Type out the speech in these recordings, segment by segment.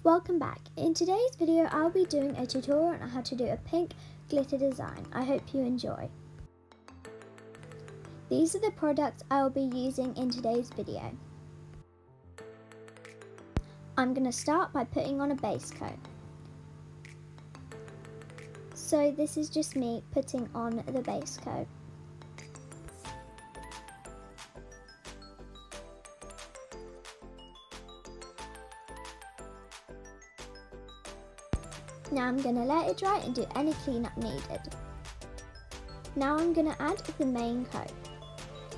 Welcome back. In today's video I'll be doing a tutorial on how to do a pink glitter design. I hope you enjoy. These are the products I'll be using in today's video. I'm going to start by putting on a base coat. So this is just me putting on the base coat. Now I'm going to let it dry and do any cleanup needed. Now I'm going to add the main coat.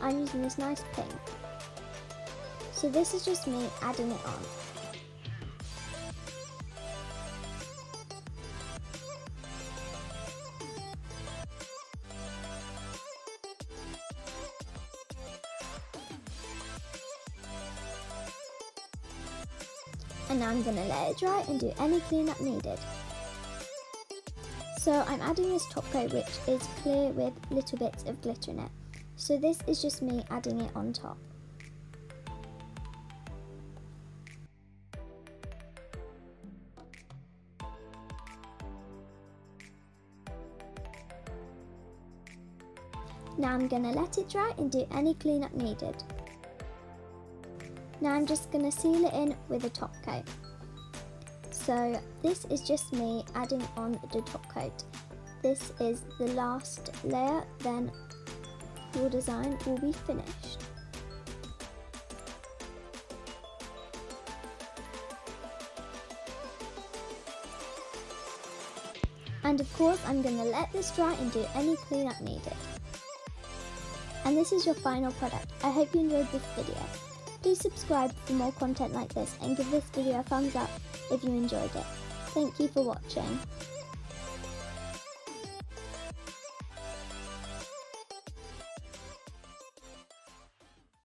I'm using this nice pink. So this is just me adding it on. And now I'm going to let it dry and do any cleanup needed. So I'm adding this top coat which is clear with little bits of glitter in it. So this is just me adding it on top. Now I'm going to let it dry and do any cleanup needed. Now I'm just going to seal it in with a top coat. So this is just me adding on the top coat. This is the last layer, then your design will be finished. And of course I'm going to let this dry and do any cleanup needed. And this is your final product. I hope you enjoyed this video. Please subscribe for more content like this and give this video a thumbs up if you enjoyed it. Thank you for watching.